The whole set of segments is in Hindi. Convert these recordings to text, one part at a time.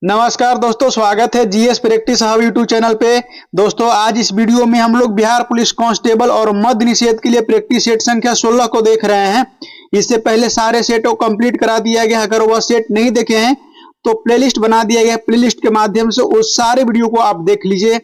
नमस्कार दोस्तों, स्वागत है GS practice hub YouTube channel पे। दोस्तों, आज इस वीडियो में हम लोग बिहार पुलिस कांस्टेबल और मद्य निषेध के लिए प्रैक्टिस सेट संख्या 16 को देख रहे हैं। इससे पहले सारे सेट को कंप्लीट करा दिया गया। अगर वह सेट नहीं देखे हैं तो प्लेलिस्ट बना दिया गया, प्लेलिस्ट के माध्यम से उस सारे वीडियो को आप देख लीजिए।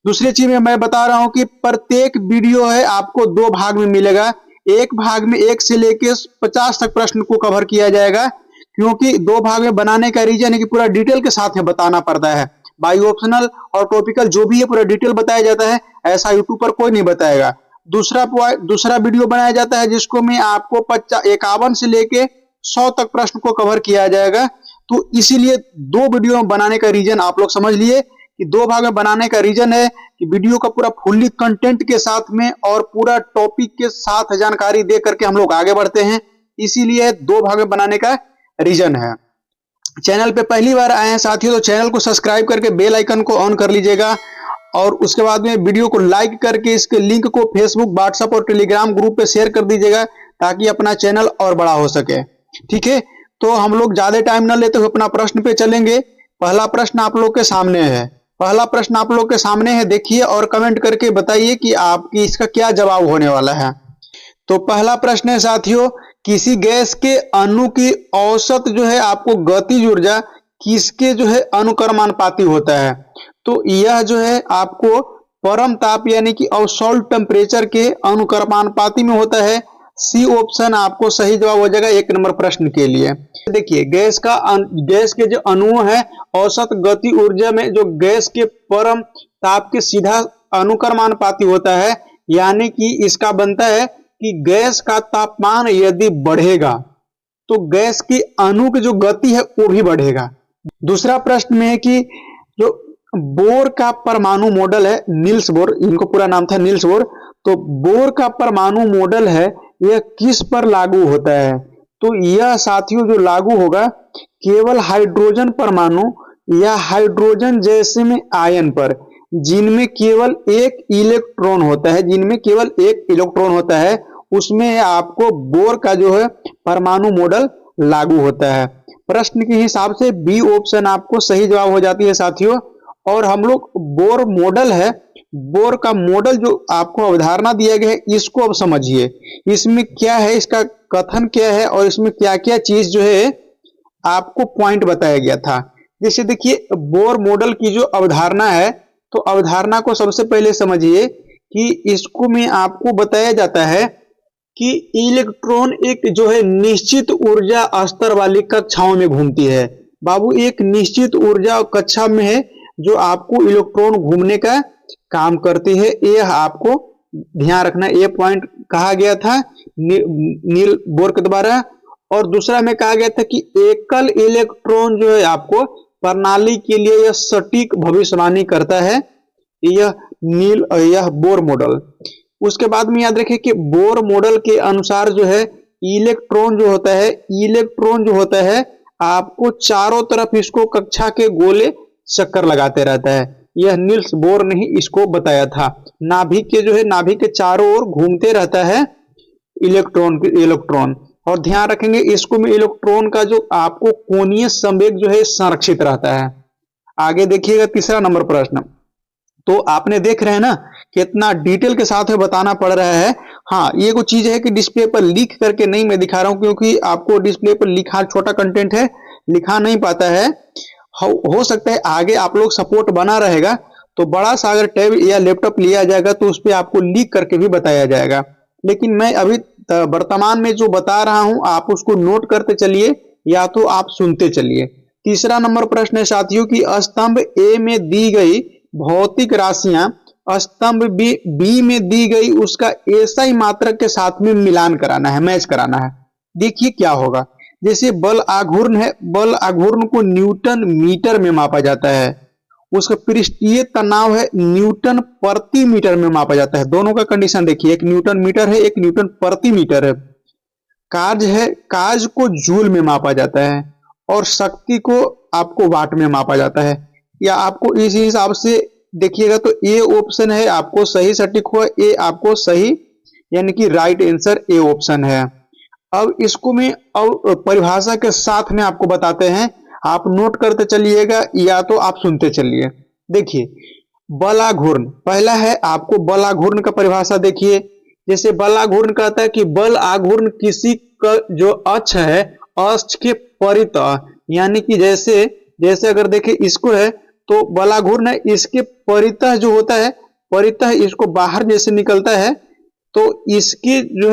दूसरी चीज में मैं बता रहा हूं कि प्रत्येक वीडियो है आपको 2 भाग में मिलेगा। एक भाग में 1 से लेकर 50 तक प्रश्न को कवर किया जाएगा, क्योंकि 2 भाग में बनाने का रीजन है कि पूरा डिटेल के साथ में बताना पड़ता है। बाई ऑप्शनल और टॉपिकल जो भी है पूरा डिटेल बताया जाता है, ऐसा यूट्यूब पर कोई नहीं बताएगा। दूसरा वीडियो बनाया जाता है जिसको मैं आपको 51 से लेके 100 तक प्रश्न को कवर किया जाएगा। तो इसीलिए 2 वीडियो बनाने का रीजन आप लोग समझ लिए कि 2 भाग में बनाने का रीजन है कि वीडियो का पूरा फुल्ली कंटेंट के साथ में और पूरा टॉपिक के साथ जानकारी दे करके हम लोग आगे बढ़ते हैं। इसीलिए 2 भाग में बनाने का रीजन है। चैनल पे पहली बार आए हैं साथियों तो चैनल को सब्सक्राइब करके बेल आइकन को ऑन कर लीजिएगा और उसके बाद में वीडियो को लाइक करके इसके लिंक को फेसबुक, व्हाट्सएप और टेलीग्राम ग्रुप पे शेयर कर दीजिएगा ताकि अपना चैनल और बड़ा हो सके। ठीक है, तो हम लोग ज्यादा टाइम न लेते हुए अपना प्रश्न पे चलेंगे। पहला प्रश्न आप लोग के सामने है, देखिए और कमेंट करके बताइए कि आपकी इसका क्या जवाब होने वाला है। तो पहला प्रश्न है साथियों, किसी गैस के अणु की औसत जो है आपको गतिज ऊर्जा किसके जो है अनुक्रमानुपाती होता है। तो यह जो है आपको परम ताप यानी कि अब्सोल्यूट टेम्परेचर के अनुक्रमानुपाती में होता है। सी ऑप्शन आपको सही जवाब हो जाएगा 1 नंबर प्रश्न के लिए। देखिए गैस के जो अणु है औसत गति ऊर्जा में जो गैस के परम ताप के सीधा अनुक्रमानुपाती होता है, यानी कि इसका बनता है कि गैस का तापमान यदि बढ़ेगा तो गैस की अणु की जो गति है वो भी बढ़ेगा। दूसरा प्रश्न में है कि जो बोर का परमाणु मॉडल है, नील्स बोर, इनको पूरा नाम था नील्स बोर, तो बोर का परमाणु मॉडल है यह किस पर लागू होता है। तो यह साथियों जो लागू होगा केवल हाइड्रोजन परमाणु या हाइड्रोजन जैसे में आयन पर, जिनमें केवल एक इलेक्ट्रॉन होता है, उसमें आपको बोर का जो है परमाणु मॉडल लागू होता है। प्रश्न के हिसाब से बी ऑप्शन आपको सही जवाब हो जाती है साथियों। और हम लोग बोर का मॉडल जो आपको अवधारणा दिया गया है इसको अब समझिए, इसमें क्या है, इसका कथन क्या है और इसमें क्या क्या चीज जो है आपको पॉइंट बताया गया था। जैसे देखिए बोर मॉडल की जो अवधारणा है, तो अवधारणा को सबसे पहले समझिए कि इसको में आपको बताया जाता है कि इलेक्ट्रॉन एक जो है निश्चित ऊर्जा स्तर वाली कक्षाओं में घूमती है। बाबू एक निश्चित ऊर्जा कक्षा में है जो आपको इलेक्ट्रॉन घूमने का काम करती है, यह आपको ध्यान रखना। ये पॉइंट कहा गया था नील बोर के द्वारा। और दूसरा में कहा गया था कि एकल इलेक्ट्रॉन जो है आपको प्रणाली के लिए यह सटीक भविष्यवाणी करता है, यह बोर मॉडल। उसके बाद में याद रखें कि बोर मॉडल के अनुसार जो है इलेक्ट्रॉन जो होता है आपको चारों तरफ इसको कक्षा के गोले चक्कर लगाते रहता है। यह नील्स बोर ने ही इसको बताया था। नाभिक के चारों ओर घूमते रहता है इलेक्ट्रॉन। और ध्यान रखेंगे इसको में इलेक्ट्रॉन का जो आपको कोणीय संवेग जो है संरक्षित रहता है। आगे देखिएगा तीसरा नंबर प्रश्न। तो आपने देख रहे हैं ना कितना डिटेल के साथ में बताना पड़ रहा है। हाँ, ये कुछ चीज है कि डिस्प्ले पर लिख करके नहीं मैं दिखा रहा हूं, क्योंकि आपको डिस्प्ले पर लिखा छोटा कंटेंट है, लिखा नहीं पाता है। हो सकता है आगे आप लोग सपोर्ट बना रहेगा तो बड़ा सा अगर टैब या लैपटॉप लिया जाएगा तो उस पर आपको लिख करके भी बताया जाएगा। लेकिन मैं अभी वर्तमान में जो बता रहा हूं आप उसको नोट करते चलिए या तो आप सुनते चलिए। तीसरा नंबर प्रश्न है साथियों की स्तंभ ए में दी गई भौतिक राशियां स्तंभ बी में दी गई उसका एसआई मात्रक के साथ में मिलान कराना है, मैच कराना है। देखिए क्या होगा। जैसे बल आघूर्ण है, बल आघूर्ण को न्यूटन मीटर में मापा जाता है। उसका पृष्ठीय तनाव है न्यूटन प्रति मीटर में मापा जाता है। दोनों का कंडीशन देखिए, एक न्यूटन मीटर है, एक न्यूटन प्रति मीटर है। कार्य को जूल में मापा जाता है और शक्ति को आपको वाट में मापा जाता है। या आपको इस हिसाब से देखिएगा तो ए ऑप्शन है आपको सही सटीक हुआ, ए आपको सही यानी कि राइट आंसर ए ऑप्शन है। अब इसको में अब परिभाषा के साथ में आपको बताते हैं। आप नोट करते चलिएगा या तो आप सुनते चलिए। देखिए, बलाघूर्ण पहला है, आपको बलाघूर्ण का परिभाषा देखिए। जैसे बलाघूर्ण कहता है कि बल आघूर्ण किसी का जो अक्ष है, अक्ष के परितः, यानी कि जैसे जैसे अगर देखें इसको है तो बलाघूर्ण है, इसके परितः जो होता है, परितः इसको बाहर जैसे निकलता है तो इसकी जो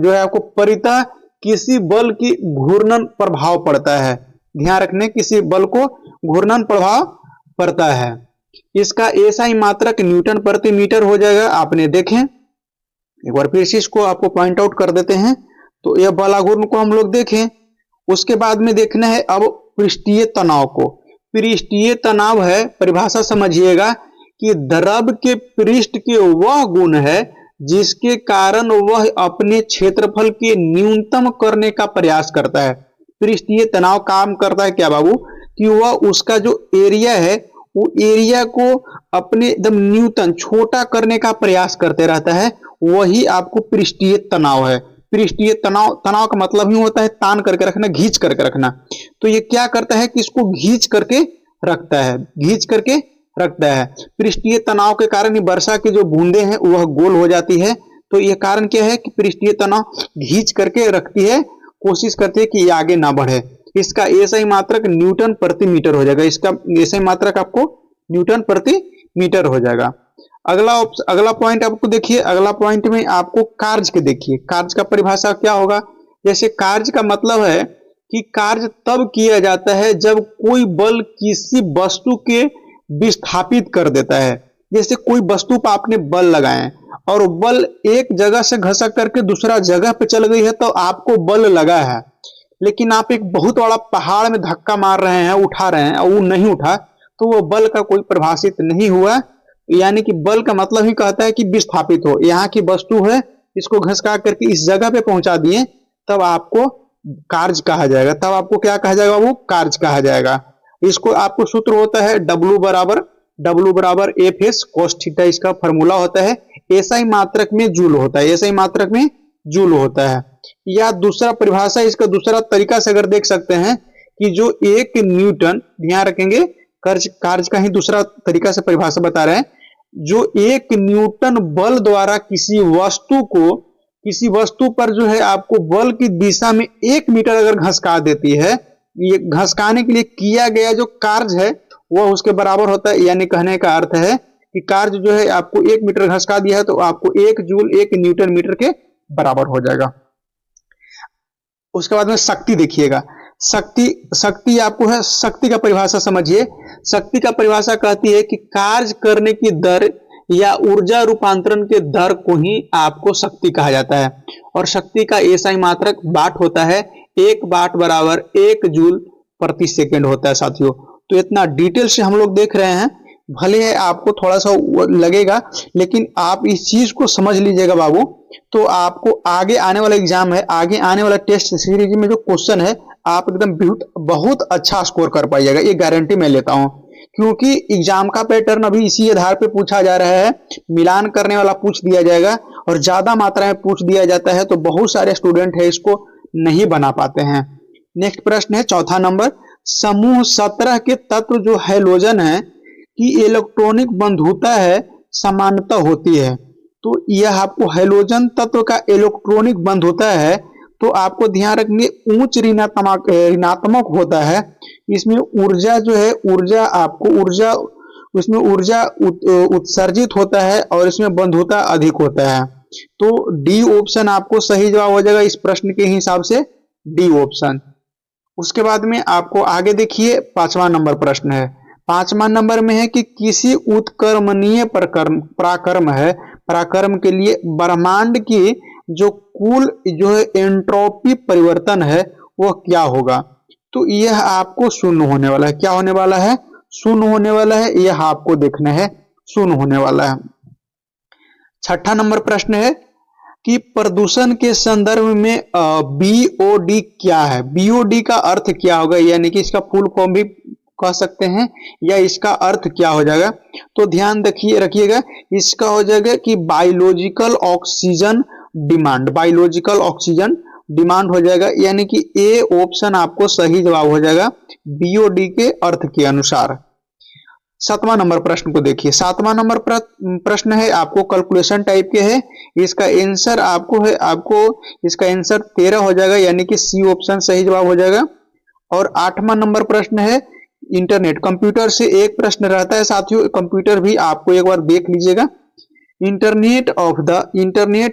है आपको परितः किसी बल की घूर्णन प्रभाव पड़ता है। ध्यान रखने, किसी बल को घूर्णन प्रभाव पड़ता है। इसका एसआई मात्रक न्यूटन प्रति मीटर हो जाएगा। आपने देखें, एक बार फिर से इसको आपको पॉइंट आउट कर देते हैं। तो यह बलाघूर्ण को हम लोग देखें। उसके बाद में देखना है अब पृष्ठीय तनाव को। पृष्ठीय तनाव है, परिभाषा समझिएगा कि द्रव के पृष्ठ के वह गुण है जिसके कारण वह अपने क्षेत्रफल के न्यूनतम करने का प्रयास करता है। पृष्ठीय तनाव काम करता है क्या बाबू, कि वह उसका जो एरिया है वो एरिया को अपने एकदम न्यूनतम छोटा करने का प्रयास करते रहता है, वही आपको पृष्ठीय तनाव है। पृष्ठीय तनाव, तनाव का मतलब ही होता है तान करके रखना, घींच करके रखना। तो ये क्या करता है कि इसको घींच करके रखता है, घींच करके रखता है। पृष्ठीय तनाव के कारण ही वर्षा की जो बूंदें हैं वह गोल हो जाती है। तो यह कारण क्या है कि पृष्ठीय तनाव घींच करके रखती है, कोशिश करती है कि ये आगे ना बढ़े। इसका एसआई मात्रक न्यूटन प्रति मीटर हो जाएगा। इसका एसआई मात्रक आपको न्यूटन प्रति मीटर हो जाएगा। अगला पॉइंट आपको देखिए, अगला पॉइंट में आपको कार्य के देखिए। कार्य का परिभाषा क्या होगा, जैसे कार्य का मतलब है कि कार्य तब किया जाता है जब कोई बल किसी वस्तु के विस्थापित कर देता है। जैसे कोई वस्तु पर आपने बल लगाए और बल एक जगह से घसक करके दूसरा जगह पे चल गई है तो आपको बल लगा है, लेकिन आप एक बहुत बड़ा पहाड़ में धक्का मार रहे हैं, उठा रहे हैं और वो नहीं उठा, तो वो बल का कोई परिभाषित नहीं हुआ। यानी कि बल का मतलब ही कहता है कि विस्थापित हो। यहाँ की वस्तु है, इसको घसका करके इस जगह पे पहुंचा दिए, तब आपको कार्य कहा जाएगा। तब आपको क्या कहा जाएगा, वो कार्य कहा जाएगा। इसको आपको सूत्र होता है W बराबर एफ एस कोस थीटा, इसका फॉर्मूला होता है। एसआई मात्रक में जूल होता है, एसआई मात्रक में जूल होता है। या दूसरा परिभाषा, इसका दूसरा तरीका से अगर देख सकते हैं कि जो एक न्यूटन, ध्यान रखेंगे कार्य का ही दूसरा तरीका से परिभाषा बता रहे हैं, जो एक न्यूटन बल द्वारा किसी वस्तु पर जो है आपको बल की दिशा में 1 मीटर अगर घसका देती है, ये घसकाने के लिए किया गया जो कार्य है वह उसके बराबर होता है। यानी कहने का अर्थ है कि कार्य जो है आपको 1 मीटर घसका दिया है तो आपको 1 जूल 1 न्यूटन मीटर के बराबर हो जाएगा। उसके बाद में शक्ति देखिएगा। शक्ति आपको है, शक्ति का परिभाषा समझिए। शक्ति का परिभाषा कहती है कि कार्य करने की दर या ऊर्जा रूपांतरण के दर को ही आपको शक्ति कहा जाता है। और शक्ति का एसआई मात्रक वाट होता है। 1 वाट बराबर 1 जूल प्रति सेकेंड होता है साथियों। तो इतना डिटेल से हम लोग देख रहे हैं, भले आपको थोड़ा सा लगेगा लेकिन आप इस चीज को समझ लीजिएगा बाबू, तो आपको आगे आने वाला एग्जाम है, आगे आने वाला टेस्ट सीरीज में जो क्वेश्चन है आप एकदम बहुत अच्छा स्कोर कर पाइएगा, ये गारंटी मैं लेता हूं। क्योंकि एग्जाम का पैटर्न अभी इसी आधार पे पूछा जा रहा है, मिलान करने वाला पूछ दिया जाएगा और ज्यादा मात्रा में पूछ दिया जाता है तो बहुत सारे स्टूडेंट है इसको नहीं बना पाते हैं। नेक्स्ट प्रश्न है चौथा नंबर, समूह 17 के तत्व जो हैलोजन है की इलेक्ट्रॉनिक बंधुता है समानता होती है। तो यह आपको हैलोजन तत्व का इलेक्ट्रॉनिक बंधुता है तो आपको ध्यान रखेंगे उच्च ऋणात्मक होता है। इसमें ऊर्जा जो है उसमें ऊर्जा उत्सर्जित होता है और इसमें बंधुता अधिक होता है। तो डी ऑप्शन आपको सही जवाब हो जाएगा इस प्रश्न के हिसाब से, डी ऑप्शन। उसके बाद में आपको आगे देखिए 5वां नंबर प्रश्न है। 5वां नंबर में है कि किसी उत्क्रमणीय पराक्रम के लिए ब्रह्मांड की जो कुल जो है एंट्रोपी परिवर्तन है वह क्या होगा। तो यह आपको शून्य होने वाला है। क्या होने वाला है, शून्य होने वाला है, यह आपको देखना है, शून्य होने वाला है। 6ठा नंबर प्रश्न है कि प्रदूषण के संदर्भ में बीओडी क्या है। बीओडी का अर्थ क्या होगा, यानी कि इसका फुल फॉर्म भी कह सकते हैं या इसका अर्थ क्या हो जाएगा। तो ध्यान रखिएगा, इसका हो जाएगा कि biological oxygen demand, biological oxygen demand हो जाएगा, यानी कि ए ऑप्शन आपको सही जवाब हो जाएगा बीओडी के अर्थ के अनुसार। 7वां नंबर प्रश्न को देखिए। 7वां नंबर प्रश्न है आपको कैलकुलेशन टाइप के है। इसका आंसर आपको इसका आंसर 13 हो जाएगा, यानी कि सी ऑप्शन सही जवाब हो जाएगा। और 8वां नंबर प्रश्न है इंटरनेट। कंप्यूटर से एक प्रश्न रहता है साथियों, कंप्यूटर भी आपको एक बार देख लीजिएगा। इंटरनेट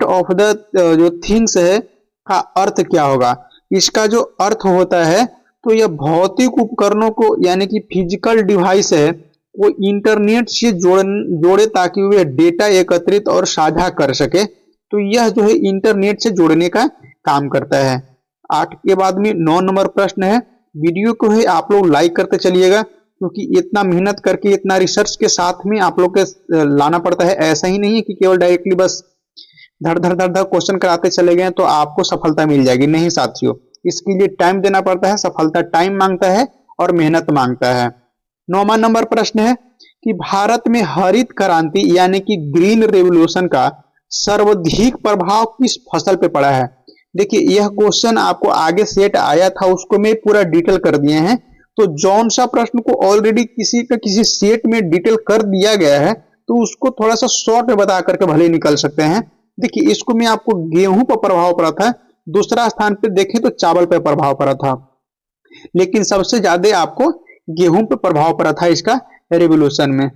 ऑफ द जो थिंग्स है का अर्थ क्या होगा। इसका जो अर्थ होता है तो यह भौतिक उपकरणों को, यानी कि फिजिकल डिवाइस है, वो इंटरनेट से जोड़े ताकि वे डेटा एकत्रित और साझा कर सके। तो यह जो है इंटरनेट से जोड़ने का काम करता है। 8 के बाद में 9 नंबर प्रश्न है। वीडियो को है आप लोग लाइक करते चलिएगा, क्योंकि इतना मेहनत करके इतना रिसर्च के साथ में आप लोग के लाना पड़ता है। ऐसा ही नहीं है कि केवल डायरेक्टली बस धड़ धड़ धड़ धड़ क्वेश्चन कराते चले गए तो आपको सफलता मिल जाएगी, नहीं साथियों। इसके लिए टाइम देना पड़ता है, सफलता टाइम मांगता है और मेहनत मांगता है। 9वां नंबर प्रश्न है कि भारत में हरित क्रांति यानी कि ग्रीन रेवोल्यूशन का सर्वाधिक प्रभाव किस फसल पे पड़ा है। देखिए यह क्वेश्चन आपको आगे सेट आया था, उसको मैं पूरा डिटेल कर दिए हैं। तो जौन सा प्रश्न को ऑलरेडी किसी सेट में डिटेल कर दिया गया है तो उसको थोड़ा सा शॉर्ट में बता करके भले निकल सकते हैं। देखिए इसको मैं आपको गेहूं पर प्रभाव पड़ा था, दूसरा स्थान पे देखें तो चावल पर प्रभाव पड़ा था, लेकिन सबसे ज्यादा आपको गेहूं पर प्रभाव पड़ा था इसका रेवोल्यूशन में।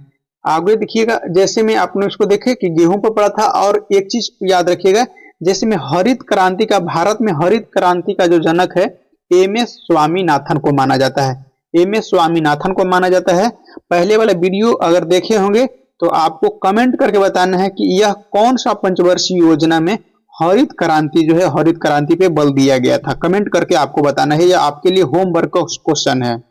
आगे देखिएगा, जैसे में आपने इसको देखे कि गेहूं पर पड़ा था। और एक चीज याद रखिएगा, जैसे में हरित क्रांति का, भारत में हरित क्रांति का जो जनक है एमएस स्वामीनाथन को माना जाता है। एमएस स्वामीनाथन को माना जाता है। पहले वाला वीडियो अगर देखे होंगे तो आपको कमेंट करके बताना है कि यह कौन सा पंचवर्षीय योजना में हरित क्रांति जो है, हरित क्रांति पे बल दिया गया था। कमेंट करके आपको बताना है, यह आपके लिए होमवर्क का क्वेश्चन है।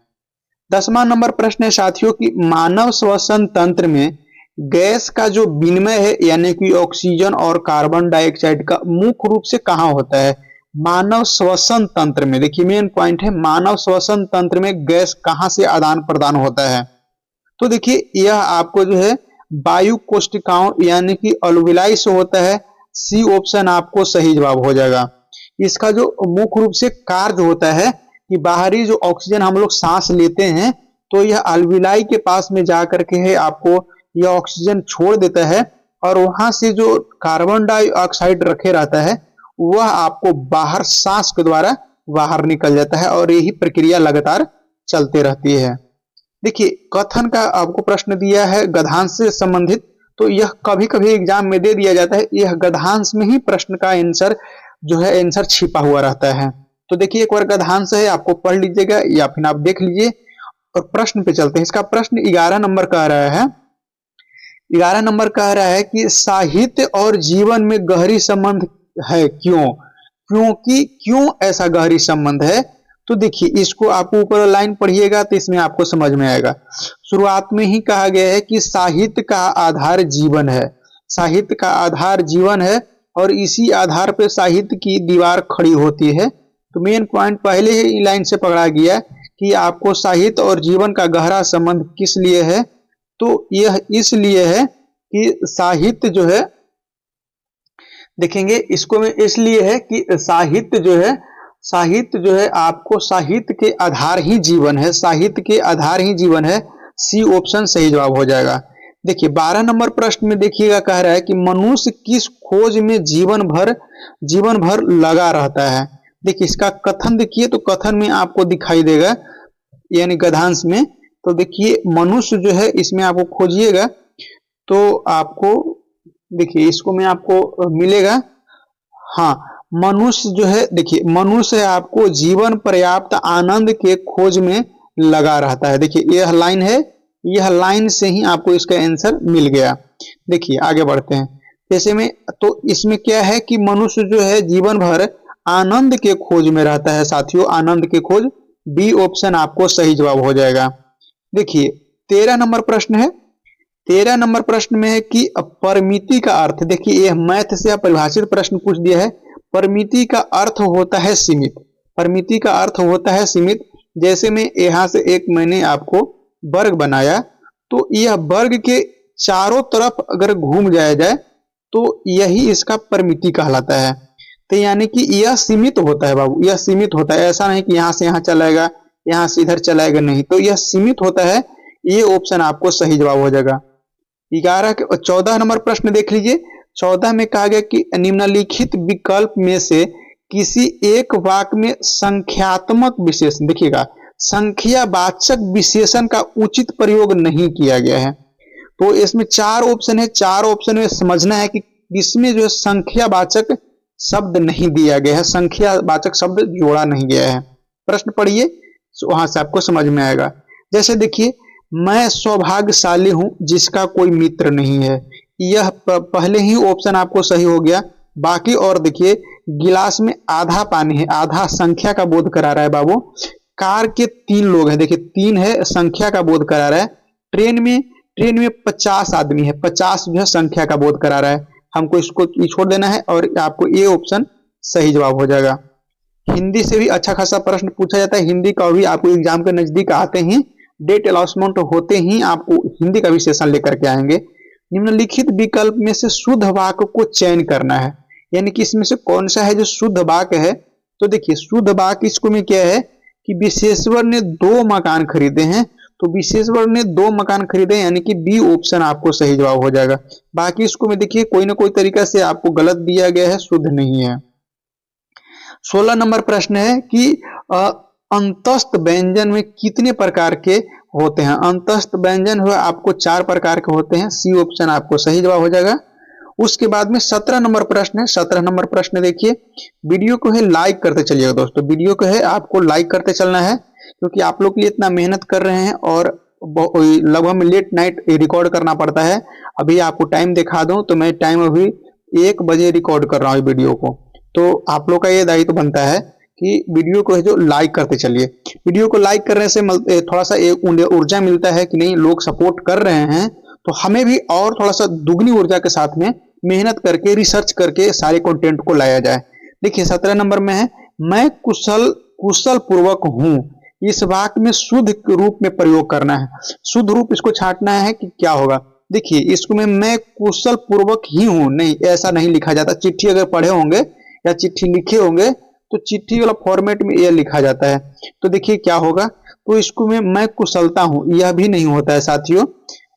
10वां नंबर प्रश्न है साथियों कि मानव श्वसन तंत्र में गैस का जो विनिमय है, यानी कि ऑक्सीजन और कार्बन डाइऑक्साइड का, मुख्य रूप से कहाँ होता है। मानव श्वसन तंत्र में, देखिए मेन पॉइंट है, मानव श्वसन तंत्र में गैस कहाँ से आदान प्रदान होता है। तो देखिए यह आपको जो है वायु कोशिकाओं यानी कि अल्विलाई से होता है। सी ऑप्शन आपको सही जवाब हो जाएगा। इसका जो मुख्य रूप से कार्य होता है कि बाहरी जो ऑक्सीजन हम लोग सांस लेते हैं तो यह अल्विलाई के पास में जाकर के है आपको यह ऑक्सीजन छोड़ देता है, और वहां से जो कार्बन डाइऑक्साइड रखे रहता है वह आपको बाहर सांस के द्वारा बाहर निकल जाता है, और यही प्रक्रिया लगातार चलते रहती है। देखिए कथन का आपको प्रश्न दिया है गद्यांश से संबंधित, तो यह कभी कभी एग्जाम में दे दिया जाता है। यह गद्यांश में ही प्रश्न का आंसर जो है आंसर छिपा हुआ रहता है। तो देखिए एक बार गद्यांश है, आपको पढ़ लीजिएगा या फिर आप देख लीजिए। और प्रश्न पे चलते हैं। इसका प्रश्न 11 नंबर कह रहा है, 11 नंबर कह रहा है कि साहित्य और जीवन में गहरी संबंध है, क्यों ऐसा गहरी संबंध है। तो देखिए इसको आप ऊपर लाइन पढ़िएगा तो इसमें आपको समझ में आएगा। शुरुआत में ही कहा गया है कि साहित्य का आधार जीवन है, साहित्य का आधार जीवन है, और इसी आधार पर साहित्य की दीवार खड़ी होती है। तो मेन पॉइंट पहले ही लाइन से पकड़ा गया कि आपको साहित्य और जीवन का गहरा संबंध किस लिए है। तो यह इसलिए है कि साहित्य जो है, देखेंगे इसको में, इसलिए है कि साहित्य जो है आपको साहित्य के आधार ही जीवन है, साहित्य के आधार ही जीवन है। सी ऑप्शन सही जवाब हो जाएगा। देखिए 12 नंबर प्रश्न में देखिएगा कह रहा है कि मनुष्य किस खोज में जीवन भर लगा रहता है। देखिए इसका कथन देखिए, तो कथन में आपको दिखाई देगा यानी गद्यांश में। तो देखिए मनुष्य जो है, इसमें आपको खोजिएगा तो आपको देखिए इसको में आपको मिलेगा। हाँ मनुष्य जो है, देखिए मनुष्य आपको जीवन पर्याप्त आनंद के खोज में लगा रहता है। देखिए यह लाइन है, यह लाइन से ही आपको इसका आंसर मिल गया। देखिए आगे बढ़ते हैं। जैसे में तो इसमें क्या है कि मनुष्य जो है जीवन भर आनंद के खोज में रहता है साथियों, आनंद के खोज। बी ऑप्शन आपको सही जवाब हो जाएगा। देखिए 13 नंबर प्रश्न है। 13 नंबर प्रश्न में है कि परिमिति का अर्थ, देखिए यह मैथ से परिभाषित प्रश्न पूछ दिया है। परिमिति का अर्थ होता है सीमित, परिमिति का अर्थ होता है सीमित। जैसे में यहां से एक मैंने आपको वर्ग बनाया, तो यह वर्ग के चारों तरफ अगर घूम जाया जाए तो यही इसका परिमिति कहलाता है। तो यानी कि यह सीमित होता है बाबू, यह सीमित होता है, ऐसा नहीं कि यहाँ से यहाँ चलाएगा, यहाँ से इधर चलाएगा, नहीं, तो यह सीमित होता है। ये ऑप्शन आपको सही जवाब हो जाएगा। 14 नंबर प्रश्न देख लीजिए। 14 में कहा गया कि निम्नलिखित विकल्प में से किसी एक वाक्य में संख्यात्मक विशेषण, देखिएगा संख्यावाचक विशेषण का उचित प्रयोग नहीं किया गया है। तो इसमें 4 ऑप्शन है, 4 ऑप्शन में समझना है कि इसमें जो है संख्यावाचक शब्द नहीं दिया गया है, संख्यावाचक शब्द जोड़ा नहीं गया है। प्रश्न पढ़िए, वहां से आपको समझ में आएगा। जैसे देखिए, मैं सौभाग्यशाली हूं जिसका कोई मित्र नहीं है, यह पहले ही ऑप्शन आपको सही हो गया। बाकी और देखिए, गिलास में आधा पानी है, आधा संख्या का बोध करा रहा है बाबू। कार के 3 लोग हैं, देखिए 3 है, संख्या का बोध करा रहा है। ट्रेन में 50 आदमी है, 50 जो है संख्या का बोध करा रहा है। हमको इसको छोड़ देना है और आपको ये ऑप्शन सही जवाब हो जाएगा। हिंदी से भी अच्छा खासा प्रश्न पूछा जाता है, हिंदी का भी आपको एग्जाम के नजदीक आते ही, डेट अनाउंसमेंट होते ही आपको हिंदी का भी सेशन लेकर के आएंगे। निम्नलिखित विकल्प में से शुद्ध वाक्य को चयन करना है, यानी कि इसमें से कौन सा है जो शुद्ध वाक्य है। तो देखिए, शुद्ध वाक्य इसको में क्या है कि विशेश्वर ने 2 मकान खरीदे हैं, तो विशेश्वर ने 2 मकान खरीदे, यानी कि बी ऑप्शन आपको सही जवाब हो जाएगा। बाकी इसको में देखिए कोई ना कोई तरीका से आपको गलत दिया गया है, शुद्ध नहीं है। 16 नंबर प्रश्न है कि अंतस्थ व्यंजन में कितने प्रकार के होते हैं। अंतस्थ व्यंजन हुआ आपको 4 प्रकार के होते हैं, सी ऑप्शन आपको सही जवाब हो जाएगा। उसके बाद में 17 नंबर प्रश्न है। 17 नंबर प्रश्न देखिए, वीडियो को है लाइक करते चलिएगा दोस्तों, वीडियो को है आपको लाइक करते चलना है, क्योंकि आप लोग के लिए इतना मेहनत कर रहे हैं और लगभग में लेट नाइट रिकॉर्ड करना पड़ता है। अभी आपको टाइम दिखा दूं तो मैं टाइम अभी 1 बजे रिकॉर्ड कर रहा हूँ वीडियो को, तो आप लोग का ये दायित्व बनता है कि वीडियो को है जो लाइक करते चलिए। वीडियो को लाइक करने से थोड़ा सा एक ऊर्जा मिलता है कि नहीं, लोग सपोर्ट कर रहे हैं, तो हमें भी और थोड़ा सा दुगनी ऊर्जा के साथ में मेहनत करके रिसर्च करके सारे कंटेंट को लाया जाए। देखिए 17 नंबर में है, मैं कुशल पूर्वक हूं, इस वाक्य में शुद्ध रूप में प्रयोग करना है। शुद्ध रूप इसको छांटना है कि क्या होगा। देखिए इसको में मैं कुशल पूर्वक ही हूं, नहीं ऐसा नहीं लिखा जाता। चिट्ठी अगर पढ़े होंगे या चिट्ठी लिखे होंगे तो चिट्ठी वाला फॉर्मेट में यह लिखा जाता है। तो देखिए क्या होगा, तो इसको में मैं कुशलता हूं, यह भी नहीं होता है साथियों।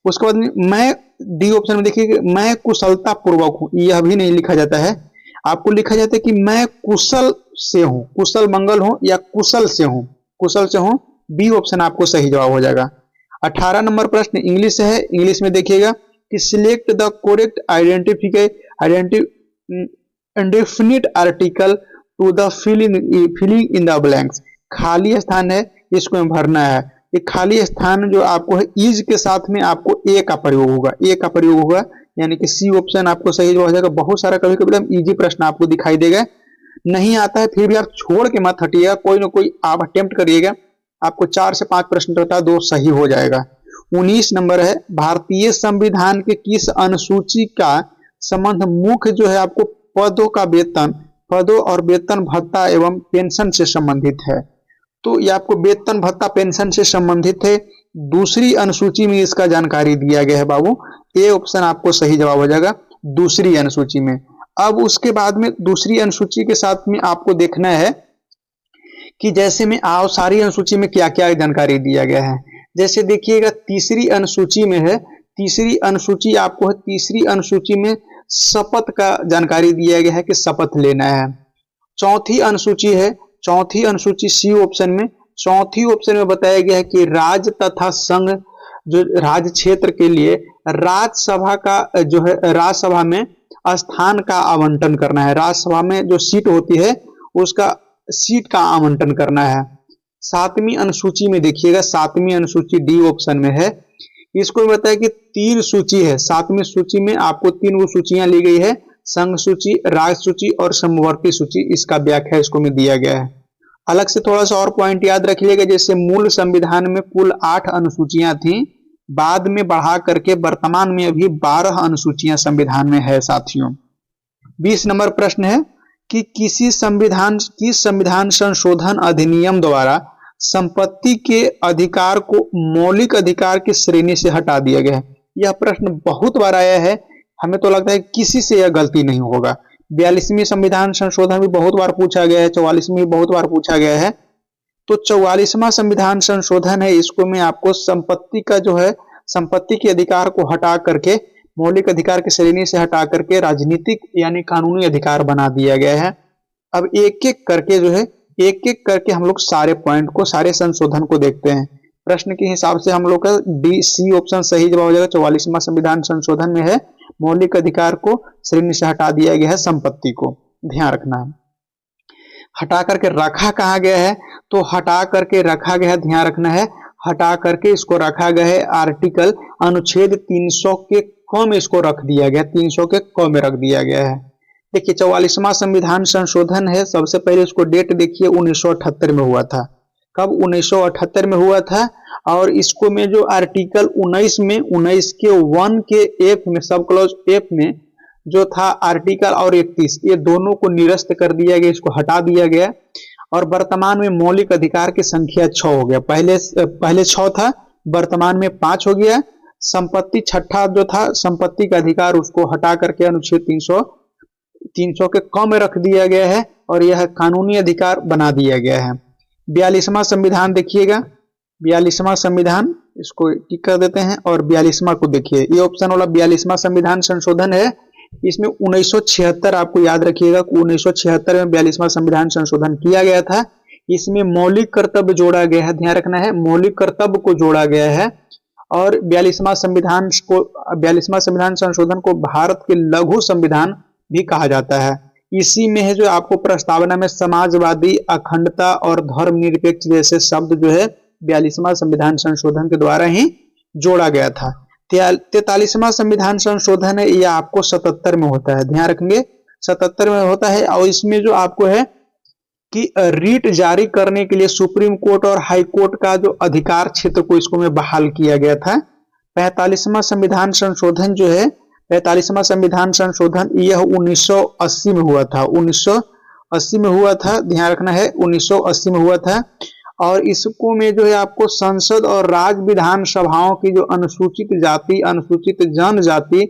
उसके बाद मैं डी ऑप्शन में देखिए, मैं कुशलता पूर्वक हूं, यह भी नहीं लिखा जाता है। आपको लिखा जाता है कि मैं कुशल से हूं, कुशल मंगल हूं या कुशल से हूं, कुशल से हूं। बी ऑप्शन आपको सही जवाब हो जाएगा। 18 नंबर प्रश्न इंग्लिश है। इंग्लिश में देखिएगा कि select the correct indefinite article to the filling in the blanks. खाली स्थान है, इसको में भरना है। ये खाली स्थान जो आपको है इज के साथ में आपको ए का प्रयोग होगा, ए का प्रयोग होगा, यानी कि सी ऑप्शन आपको सही जवाब हो जाएगा। बहुत सारा कभी कभी इजी प्रश्न आपको दिखाई देगा, नहीं आता है फिर भी आप छोड़ के मत हटिएगा, कोई ना कोई आप अटेम्प्ट करिएगा। आपको 4 से 5 प्रश्न रहता है, 2 सही हो जाएगा। 19 नंबर है, भारतीय संविधान के किस अनुसूची का संबंध मुख्य जो है आपको पदों और वेतन भत्ता एवं पेंशन से संबंधित है। तो ये आपको वेतन भत्ता पेंशन से संबंधित है। दूसरी अनुसूची में इसका जानकारी दिया गया है बाबू, ए ऑप्शन आपको सही जवाब हो जाएगा, दूसरी अनुसूची में। अब उसके बाद में दूसरी अनुसूची के साथ में आपको देखना है कि जैसे में आओ सारी अनुसूची में क्या क्या जानकारी दिया गया है। जैसे देखिएगा तीसरी अनुसूची में है, तीसरी अनुसूची आपको है, तीसरी अनुसूची में शपथ का जानकारी दिया गया है कि शपथ लेना है। चौथी अनुसूची है, चौथी अनुसूची सी ऑप्शन में, चौथी ऑप्शन में बताया गया है कि राज्य तथा संघ जो राज्य क्षेत्र के लिए राज्यसभा का जो है राज्यसभा में स्थान का आवंटन करना है, राज्यसभा में जो सीट होती है उसका सीट का आवंटन करना है। 7वीं अनुसूची में देखिएगा, 7वीं अनुसूची डी ऑप्शन में है। इसको बताया कि 3 सूची है, 7वीं सूची में आपको 3 वो सूचियां ली गई है, संघ सूची, राज्य सूची और समवर्ती सूची। इसका व्याख्या इसको में दिया गया है। अलग से थोड़ा सा और पॉइंट याद रखिएगा, जैसे मूल संविधान में कुल 8 अनुसूचियां थी, बाद में बढ़ा करके वर्तमान में अभी 12 अनुसूचियां संविधान में है साथियों। 20 नंबर प्रश्न है कि किस संविधान संशोधन अधिनियम द्वारा संपत्ति के अधिकार को मौलिक अधिकार की श्रेणी से हटा दिया गया है। यह प्रश्न बहुत बार आया है, हमें तो लगता है किसी से यह गलती नहीं होगा। 42वीं संविधान संशोधन भी बहुत बार पूछा गया है, 44वीं बहुत बार पूछा गया है। तो 44वां संविधान संशोधन है, इसको में आपको संपत्ति का जो है, संपत्ति के अधिकार को हटा करके, मौलिक अधिकार की श्रेणी से हटा करके राजनीतिक यानी कानूनी अधिकार बना दिया गया है। अब एक एक करके जो है, एक एक करके हम लोग सारे पॉइंट को, सारे संशोधन को देखते हैं। प्रश्न के हिसाब से हम लोग का डी सी ऑप्शन सही जवाब हो जाएगा। 44वां संविधान संशोधन में है मौलिक अधिकार को श्रेणी से हटा दिया गया है, संपत्ति को ध्यान रखना है। हटा करके रखा कहाँ गया है, तो हटा करके रखा गया है, ध्यान रखना है, हटा करके इसको रखा गया है आर्टिकल अनुच्छेद 300 के क में इसको रख दिया गया, 300 के क में रख दिया गया है। देखिए 44वां संविधान संशोधन है, सबसे पहले इसको डेट देखिए 1978 में हुआ था। कब? 1978 में हुआ था। और इसको में जो आर्टिकल 19 में 19 के 1 के एफ में, सब क्लॉज एफ में जो था आर्टिकल और 31, ये दोनों को निरस्त कर दिया गया, इसको हटा दिया गया। और वर्तमान में मौलिक अधिकार की संख्या 6 हो गया, पहले 6 था, वर्तमान में 5 हो गया। संपत्ति छठा जो था संपत्ति का अधिकार, उसको हटा करके अनुच्छेद 300 के क में रख दिया गया है और यह कानूनी अधिकार बना दिया गया है। 42वां संविधान देखिएगा, 42वां संविधान, इसको टिक कर देते हैं और 42वां को देखिए, ये ऑप्शन वाला 42वां संविधान संशोधन है। इसमें 1976 आपको याद रखिएगा, 1976 में 42वां संविधान संशोधन किया गया था। इसमें मौलिक कर्तव्य जोड़ा गया है, ध्यान रखना है, मौलिक कर्तव्य को जोड़ा गया है। और 42वां संविधान संशोधन को भारत के लघु संविधान भी कहा जाता है। इसी में है जो आपको प्रस्तावना में समाजवादी, अखंडता और धर्मनिरपेक्ष जैसे शब्द जो है 42वां संविधान संशोधन के द्वारा ही जोड़ा गया था। 43वां संविधान संशोधन है, यह आपको 77 में होता है, ध्यान रखेंगे 77 में होता है। और इसमें जो आपको है कि रीट जारी करने के लिए सुप्रीम कोर्ट और हाई कोर्ट का जो अधिकार क्षेत्र को इसको में बहाल किया गया था। 45वां संविधान संशोधन जो है, 45वां संविधान संशोधन यह 1980 में हुआ था, 1980 में हुआ था, ध्यान रखना है 1980 में हुआ था। और इसको में जो है आपको संसद और राज्य विधानसभाओं की जो अनुसूचित जाति, अनुसूचित जनजाति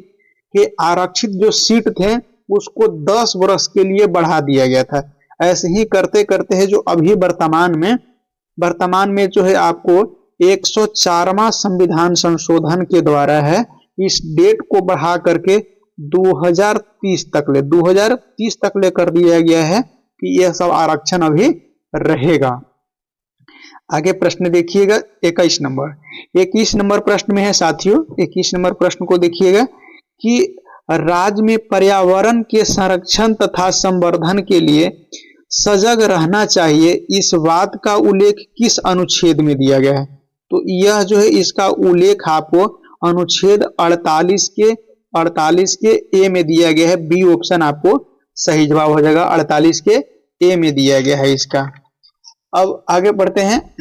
के आरक्षित जो सीट थे उसको 10 वर्ष के लिए बढ़ा दिया गया था। ऐसे ही करते करते है जो अभी वर्तमान में जो है आपको 104वां संविधान संशोधन के द्वारा है, इस डेट को बढ़ा करके 2030 तक ले कर दिया गया है कि यह सब आरक्षण अभी रहेगा। आगे प्रश्न देखिएगा 21 नंबर प्रश्न में है साथियों, 21 नंबर प्रश्न को देखिएगा कि राज्य में पर्यावरण के संरक्षण तथा संवर्धन के लिए सजग रहना चाहिए, इस बात का उल्लेख किस अनुच्छेद में दिया गया है? तो यह जो है इसका उल्लेख आपको अनुच्छेद 48 के ए में दिया गया है। बी ऑप्शन आपको सही जवाब हो जाएगा, 48 के ए में दिया गया है इसका। अब आगे बढ़ते हैं,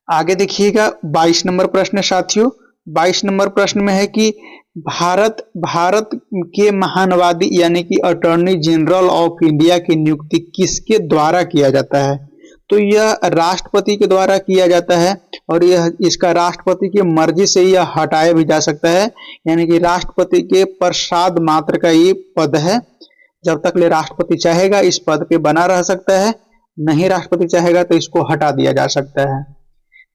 आगे देखिएगा 22 नंबर प्रश्न साथियों। 22 नंबर प्रश्न में है कि भारत के महानवादी यानी कि अटॉर्नी जनरल ऑफ इंडिया की नियुक्ति किसके द्वारा किया जाता है? तो यह राष्ट्रपति के द्वारा किया जाता है और यह इसका राष्ट्रपति की मर्जी से यह हटाया भी जा सकता है, यानी कि राष्ट्रपति के प्रसाद मात्र का ये पद है। जब तक ले राष्ट्रपति चाहेगा इस पद पे बना रह सकता है, नहीं राष्ट्रपति चाहेगा तो इसको हटा दिया जा सकता है।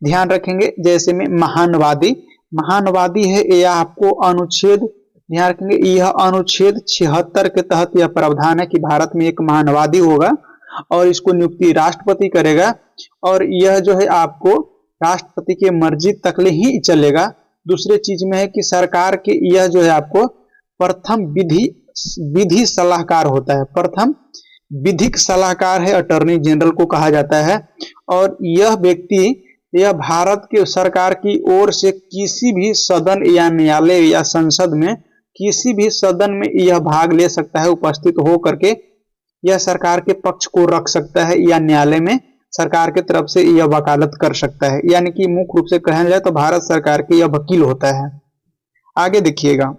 ध्यान रखेंगे जैसे में महानवादी है, यह आपको अनुच्छेद, ध्यान रखेंगे यह अनुच्छेद 76 के तहत यह प्रावधान है कि भारत में एक महानवादी होगा और इसको नियुक्ति राष्ट्रपति करेगा और यह जो है आपको राष्ट्रपति के मर्जी तक ले ही चलेगा। दूसरे चीज में है कि सरकार के यह जो है आपको प्रथम विधि सलाहकार होता है, प्रथम विधिक सलाहकार है, अटॉर्नी जनरल को कहा जाता है। और यह व्यक्ति यह भारत के सरकार की ओर से किसी भी सदन या न्यायालय या संसद में किसी भी सदन में यह भाग ले सकता है, उपस्थित हो करके यह सरकार के पक्ष को रख सकता है या न्यायालय में सरकार के तरफ से यह वकालत कर सकता है, यानी कि मुख्य रूप से कहा जाए तो भारत सरकार के यह वकील होता है। आगे देखिएगा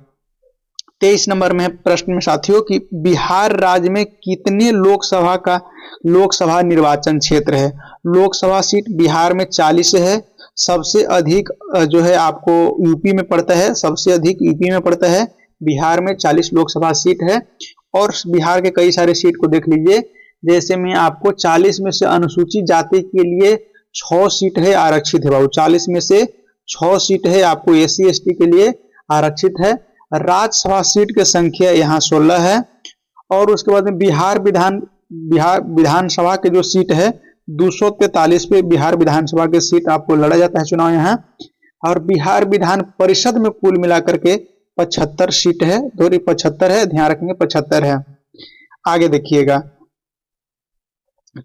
23 नंबर में प्रश्न में साथियों कि बिहार राज्य में कितने लोकसभा निर्वाचन क्षेत्र है? लोकसभा सीट बिहार में 40 है, सबसे अधिक जो है आपको यूपी में पड़ता है, सबसे अधिक यूपी में पड़ता है। बिहार में 40 लोकसभा सीट है और बिहार के कई सारे सीट को देख लीजिए। जैसे में आपको 40 में से अनुसूचित जाति के लिए 6 सीट है आरक्षित है बाबू, 40 में से 6 सीट है आपको SC ST के लिए आरक्षित है। राज्यसभा सीट की संख्या यहाँ 16 है। और उसके बाद में बिहार विधानसभा के जो सीट है 243 पे बिहार विधानसभा के सीट आपको लड़ा जाता है चुनाव यहाँ। और बिहार विधान परिषद में कुल मिलाकर के 75 सीट है, 75 है, ध्यान रखेंगे 75 है। आगे देखिएगा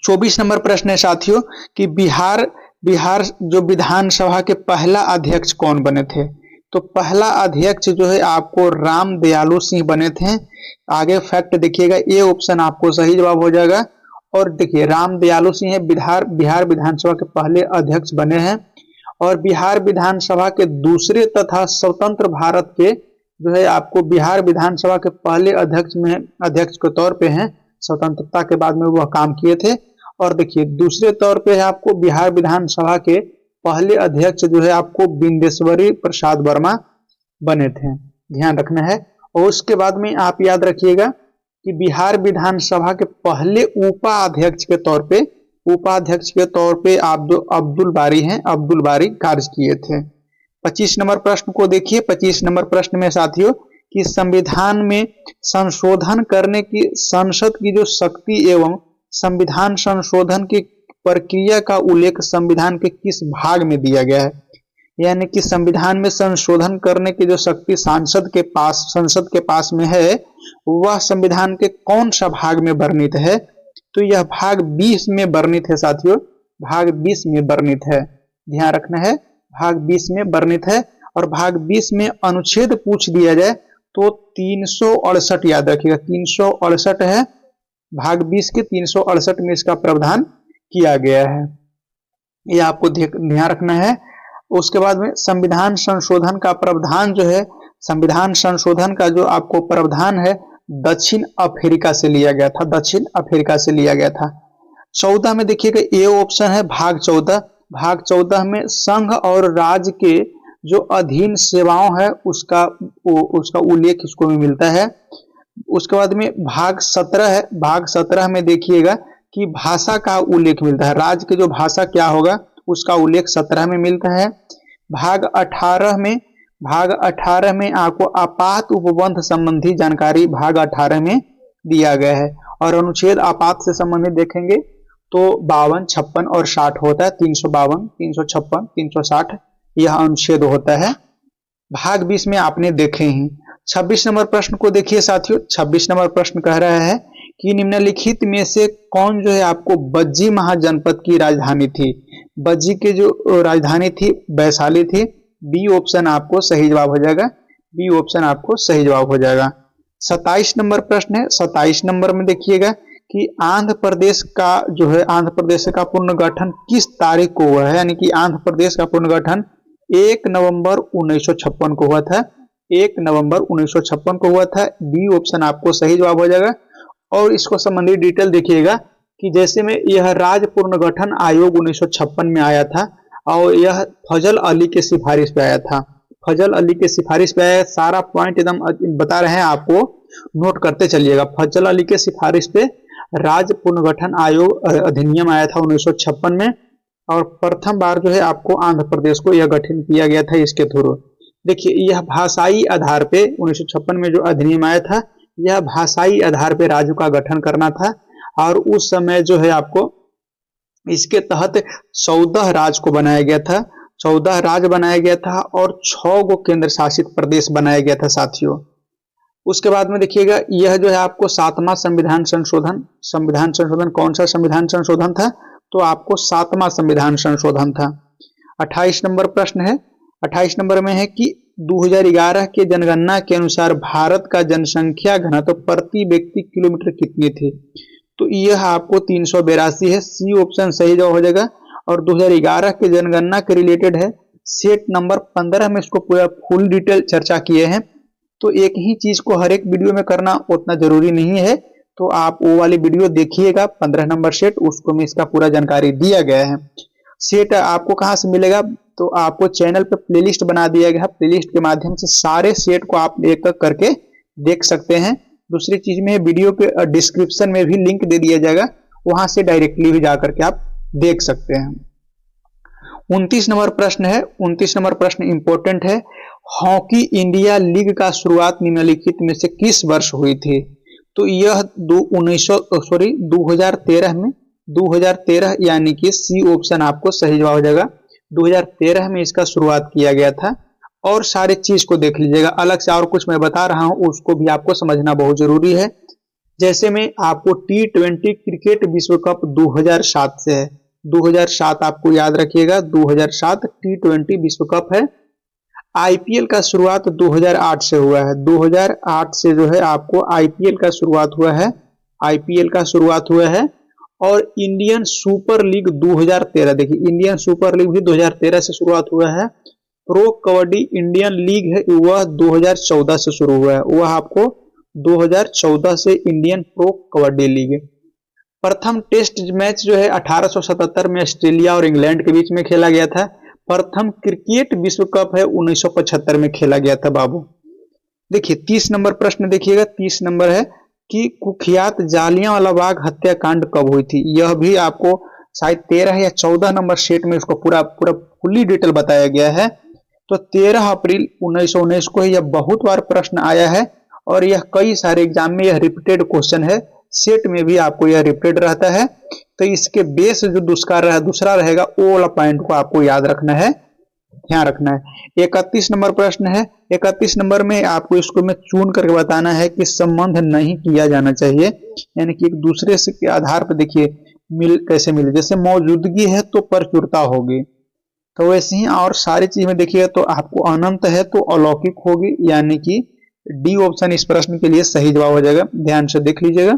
24 नंबर प्रश्न है साथियों कि बिहार जो विधानसभा के पहला अध्यक्ष कौन बने थे। तो पहला अध्यक्ष जो है आपको राम दयालु सिंह बने थे। आगे फैक्ट देखिएगा, ए ऑप्शन आपको सही जवाब हो जाएगा। और देखिए राम दयालु सिंह है बिहार विधानसभा के पहले अध्यक्ष बने हैं। और बिहार विधानसभा के दूसरे तथा स्वतंत्र भारत के जो है आपको बिहार विधानसभा के पहले अध्यक्ष के तौर पे हैं, स्वतंत्रता के बाद में वह काम किए थे। और देखिए दूसरे तौर पे है आपको बिहार विधानसभा के पहले अध्यक्ष जो है आपको बिंदेश्वरी प्रसाद वर्मा बने थे, ध्यान रखना है। और उसके बाद में आप याद रखिएगा कि बिहार विधानसभा के पहले उपाध्यक्ष के तौर पे आप जो अब्दुल बारी हैं, अब्दुल बारी कार्य किए थे। 25 नंबर प्रश्न को देखिए। 25 नंबर प्रश्न में साथियों कि संविधान में संशोधन करने की संसद की जो शक्ति एवं संविधान संशोधन की प्रक्रिया का उल्लेख संविधान के किस भाग में दिया गया है। यानी कि संविधान में संशोधन करने की जो शक्ति संसद के पास में है वह संविधान के कौन सा भाग में वर्णित है। तो यह भाग 20 में वर्णित है साथियों, भाग 20 में वर्णित है, ध्यान रखना है, भाग 20 में वर्णित है। और भाग 20 में अनुच्छेद पूछ दिया जाए तो 368 याद रखिएगा, 368 है, भाग 20 के 368 में इसका प्रावधान किया गया है, ये आपको ध्यान रखना है। उसके बाद में संविधान संशोधन का प्रावधान जो है, संविधान संशोधन का जो आपको प्रावधान है दक्षिण अफ्रीका से लिया गया था, दक्षिण अफ्रीका से लिया गया था। 14 में देखिएगा ए ऑप्शन है भाग 14। भाग 14 में संघ और राज्य के जो अधीन सेवाओं है उसका उल्लेख इसको में मिलता है। उसके बाद में भाग 17 है, भाग 17 में देखिएगा कि भाषा का उल्लेख मिलता है, राज्य की जो भाषा क्या होगा उसका उल्लेख 17 में मिलता है। भाग 18 में आपको आपात उपबंध संबंधी जानकारी भाग 18 में दिया गया है। और अनुच्छेद आपात से संबंधित देखेंगे तो 52, 56 और 60 होता है, 352, 356, 360 यह अनुच्छेद होता है। भाग 20 में आपने देखे ही। 26 नंबर प्रश्न को देखिए साथियों। 26 नंबर प्रश्न कह रहा है कि निम्नलिखित में से कौन जो है आपको बज्जी महाजनपद की राजधानी थी। बज्जी की जो राजधानी थी वैशाली थी। बी ऑप्शन आपको सही जवाब हो जाएगा, बी ऑप्शन आपको सही जवाब हो जाएगा। 27 नंबर प्रश्न है। 27 नंबर में देखिएगा कि आंध्र प्रदेश का जो है, आंध्र प्रदेश का पुनर्गठन किस तारीख को हुआ है। यानी कि आंध्र प्रदेश का पुनर्गठन 1 नवंबर 1956 को हुआ था, 1 नवंबर 1956 को हुआ था। बी ऑप्शन आपको सही जवाब हो जाएगा। और इसको संबंधित डिटेल देखिएगा कि जैसे में यह राज्य पुनर्गठन आयोग 1956 में आया था और यह फजल अली के सिफारिश पे आया था, फजल अली के सिफारिश पे आया। सारा पॉइंट एकदम बता रहे हैं आपको, नोट करते चलिएगा। फजल अली के सिफारिश पे राज्य पुनर्गठन आयोग अधिनियम आया था 1956 में। और प्रथम बार जो है आपको आंध्र प्रदेश को यह गठन किया गया था इसके थ्रू। देखिए यह भाषाई आधार पे 1956 में जो अधिनियम आया था यह भाषाई आधार पे राज्य का गठन करना था। और उस समय जो है आपको इसके तहत 14 राज्य को बनाया गया था, 14 राज्य बनाया गया था और 6 गो केंद्र शासित प्रदेश बनाया गया था साथियों। उसके बाद में देखिएगा यह जो है आपको 7वां संविधान संशोधन कौन सा संविधान संशोधन था। तो आपको 7वां संविधान संशोधन था। 28 नंबर प्रश्न है। 28 नंबर में है कि 2011 के जनगणना के अनुसार भारत का जनसंख्या घनत्व प्रति व्यक्ति किलोमीटर कितनी थी। तो यह आपको 382 है, सी ऑप्शन सही जवाब हो जाएगा। और 2011 के जनगणना के रिलेटेड है, सेट नंबर 15 में इसको पूरा फुल डिटेल चर्चा किए हैं। तो एक ही चीज को हर एक वीडियो में करना उतना जरूरी नहीं है, तो आप वो वाली वीडियो देखिएगा 15 नंबर सेट, उसको में इसका पूरा जानकारी दिया गया है। सेट आपको कहाँ से मिलेगा, तो आपको चैनल पे प्लेलिस्ट बना दिया गया है, प्लेलिस्ट के माध्यम से सारे सेट को आप एक एक करके देख सकते हैं। दूसरी चीज में वीडियो के डिस्क्रिप्शन में भी लिंक दे दिया जाएगा, वहां से डायरेक्टली भी जाकर के आप देख सकते हैं। 29 नंबर प्रश्न है, 29 नंबर प्रश्न इंपॉर्टेंट है। हॉकी इंडिया लीग का शुरुआत निम्नलिखित में से किस वर्ष हुई थी? तो यह 2013 में, 2013 यानी कि सी ऑप्शन आपको सही जवाब हो जाएगा। 2013 में इसका शुरुआत किया गया था। और सारे चीज को देख लीजिएगा, अलग से और कुछ मैं बता रहा हूं उसको भी आपको समझना बहुत जरूरी है। जैसे में आपको T20 क्रिकेट विश्व कप 2007 से है, 2007 आपको याद रखिएगा, 2007 T20 विश्व कप है। आईपीएल का शुरुआत 2008 से हुआ है, 2008 से जो है आपको आईपीएल का शुरुआत हुआ है, आईपीएल का शुरुआत हुआ है। और इंडियन सुपर लीग 2013, देखिए इंडियन सुपर लीग भी 2013 से शुरुआत हुआ है। प्रो कबड्डी इंडियन लीग है वह 2014 से शुरू हुआ है, वह आपको 2014 से इंडियन प्रो कबड्डी लीग है। प्रथम टेस्ट मैच जो है 1877 में ऑस्ट्रेलिया और इंग्लैंड के बीच में खेला गया था। प्रथम क्रिकेट विश्व कप है 1975 में खेला गया था बाबू। देखिए 30 नंबर प्रश्न देखिएगा, 30 नंबर है कि कुख्यात जालियांवाला बाग हत्याकांड कब हुई थी? यह भी आपको शायद 13 या 14 नंबर सेट में इसको पूरा फुल्ली डिटेल बताया गया है। तो 13 अप्रैल 1919 को यह बहुत बार प्रश्न आया है और यह कई सारे एग्जाम में यह रिपीटेड क्वेश्चन है, सेट में भी आपको यह रिपीटेड रहता है। तो इसके बेस जो दूसरा रहेगा वो वाला पॉइंट को आपको याद रखना है, ध्यान रखना है। 31 नंबर प्रश्न है, 31 नंबर में आपको इसको में चुन करके बताना है कि संबंध नहीं किया जाना चाहिए, यानी कि एक दूसरे से के आधार पर देखिए कैसे मिले। जैसे मौजूदगी है तो प्रचुरता होगी, तो वैसे ही और सारी चीज में देखिएगा तो आपको अनंत है तो अलौकिक होगी, यानी कि डी ऑप्शन इस प्रश्न के लिए सही जवाब हो जाएगा, ध्यान से देख लीजिएगा।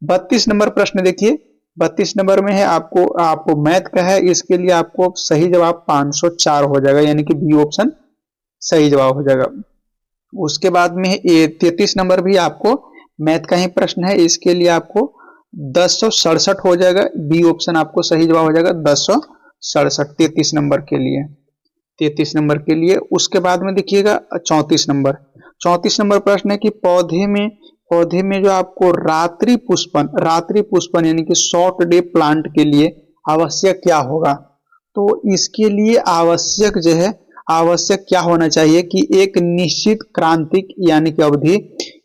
32 नंबर प्रश्न देखिए, 32 नंबर में है आपको मैथ का है, इसके लिए आपको सही जवाब 504 हो जाएगा, यानी कि बी ऑप्शन सही जवाब हो जाएगा। उसके बाद में 33 नंबर भी आपको मैथ का ही प्रश्न है, इसके लिए आपको 1067 हो जाएगा, बी ऑप्शन आपको सही जवाब हो जाएगा 1067 33 नंबर के लिए, 33 नंबर के लिए। उसके बाद में देखिएगा 34 नंबर प्रश्न है कि पौधे में जो आपको रात्रि पुष्पन यानी कि शॉर्ट डे प्लांट के लिए आवश्यक क्या होगा? तो इसके लिए आवश्यक क्या होना चाहिए कि एक निश्चित क्रांतिक यानी कि अवधि,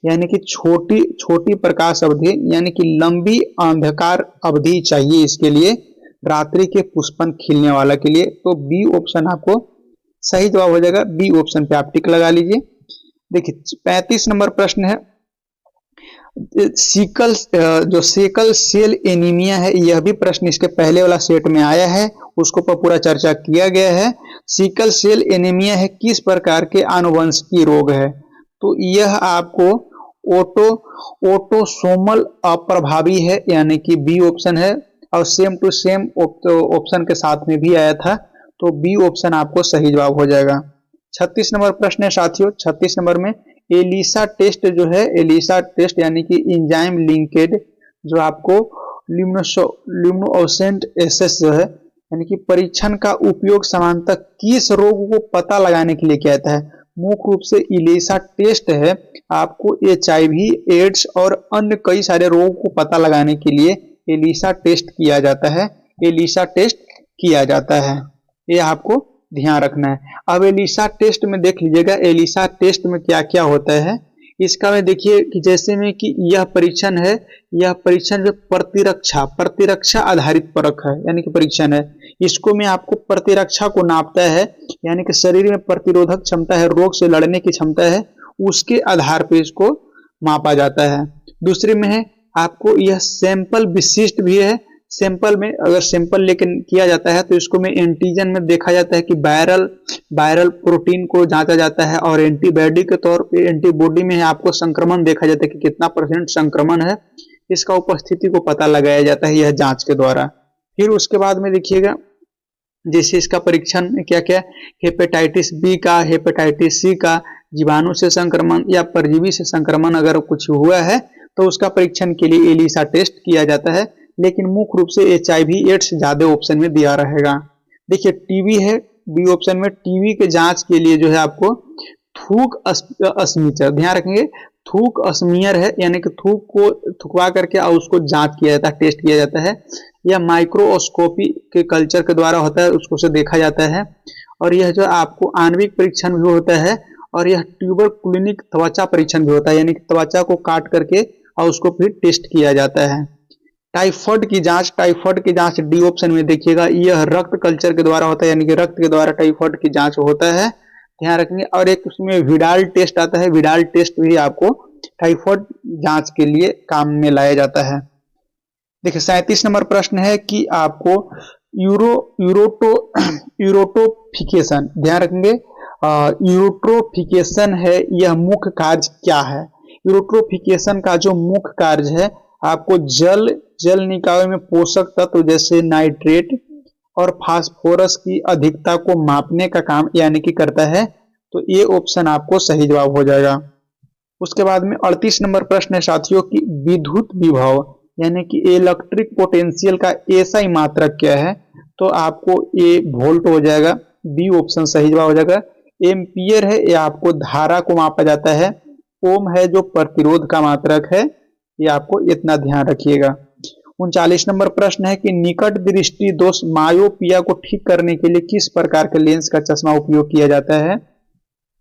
यानी कि छोटी प्रकाश अवधि, यानी कि लंबी अंधकार अवधि चाहिए इसके लिए, रात्रि के पुष्पन खिलने वाला के लिए। तो बी ऑप्शन आपको सही जवाब हो जाएगा, बी ऑप्शन पे आप टिक लगा लीजिए। देखिए 35 नंबर प्रश्न है, सेकल सेल एनीमिया है, यह भी प्रश्न इसके पहले वाला सेट में आया है, उसको पर पूरा चर्चा किया गया है। सिकल सेल एनीमिया है किस प्रकार के आनुवंशिकी रोग है? तो यह आपको ऑटोसोमल अप्रभावी है, यानी कि बी ऑप्शन है, और सेम टू सेम ऑप्शन के साथ में भी आया था, तो बी ऑप्शन आपको सही जवाब हो जाएगा। 36 नंबर प्रश्न है साथियों, 36 नंबर में एलिसा टेस्ट जो है, एलिसा टेस्ट यानी कि एंजाइम लिंकेड जो आपको ल्यूमिनेसेंट एसेस जो है, यानी कि परीक्षण का उपयोग सामान्यतः किस रोग को पता लगाने के लिए किया जाता है? मुख्य रूप से एलिसा टेस्ट है आपको HIV, एड्स और अन्य कई सारे रोगों को पता लगाने के लिए एलिसा टेस्ट किया जाता है, एलिसा टेस्ट किया जाता है, ये आपको ध्यान रखना है। अब एलिसा टेस्ट में देख लीजिएगा, एलिसा टेस्ट में क्या क्या होता है इसका में देखिए कि जैसे में कि यह परीक्षण है, यह परीक्षण जो प्रतिरक्षा आधारित परख है, यानी कि परीक्षण है, इसको में आपको प्रतिरक्षा को नापता है, यानी कि शरीर में प्रतिरोधक क्षमता है, रोग से लड़ने की क्षमता है, उसके आधार पर इसको मापा जाता है। दूसरे में है आपको यह सैंपल विशिष्ट भी है, सैंपल में अगर सैंपल लेकर किया जाता है तो इसको में एंटीजन में देखा जाता है कि वायरल प्रोटीन को जांचा जाता है, और एंटीबॉडी के तौर पे एंटीबॉडी में आपको संक्रमण देखा जाता है कि कितना % संक्रमण है, इसका उपस्थिति को पता लगाया जाता है यह जांच के द्वारा। फिर उसके बाद में देखिएगा जैसे इसका परीक्षण क्या क्या, हेपेटाइटिस बी का, हेपेटाइटिस सी का, जीवाणु से संक्रमण या परजीवी से संक्रमण अगर कुछ हुआ है तो उसका परीक्षण के लिए एलिसा टेस्ट किया जाता है, लेकिन मुख्य रूप से HIV, एड्स ज्यादा ऑप्शन में दिया रहेगा। देखिए टीबी है बी ऑप्शन में, टीबी के जांच के लिए जो है आपको थूक अस्मीचर, ध्यान रखेंगे थूक स्मीयर है, यानी कि थूक को थुकवा करके और उसको जांच किया जाता है, टेस्ट किया जाता है। यह माइक्रोस्कोपी के कल्चर के द्वारा होता है, उसको से देखा जाता है। और यह जो आपको आणविक परीक्षण भी होता है, और यह ट्यूबरकुलिनिक त्वचा परीक्षण भी होता है, यानी कि त्वचा को काट करके और उसको फिर टेस्ट किया जाता है। टाइफाइड की जांच डी ऑप्शन में देखिएगा, यह रक्त कल्चर के द्वारा होता है, यानी कि रक्त के द्वारा टाइफाइड की जांच होता है, ध्यान रखेंगे। और एक उसमें विडाल टेस्ट आता है, विडाल टेस्ट भी आपको टाइफाइड जांच के लिए काम में लाया जाता है। देखिए 37 नंबर प्रश्न है कि आपको यूरोटोफिकेशन, ध्यान रखेंगे, यूरोट्रोफिकेशन है, यह मुख्य कार्य क्या है? यूरोट्रोफिकेशन का जो मुख्य कार्य है, आपको जल निकाय में पोषक तत्व जैसे नाइट्रेट और फास्फोरस की अधिकता को मापने का काम यानी कि करता है। तो ये ऑप्शन आपको सही जवाब हो जाएगा। उसके बाद में 38 नंबर प्रश्न है साथियों कि विद्युत विभव यानी कि इलेक्ट्रिक पोटेंशियल का एसआई मात्रक क्या है? तो आपको ए वोल्ट हो जाएगा, बी ऑप्शन सही जवाब हो जाएगा। एम्पियर है, ये आपको धारा को मापा जाता है। ओम है जो प्रतिरोध का मात्रक है, ये आपको इतना ध्यान रखिएगा। 39 नंबर प्रश्न है कि निकट दृष्टि दोष मायोपिया को ठीक करने के लिए किस प्रकार के लेंस का चश्मा उपयोग किया जाता है?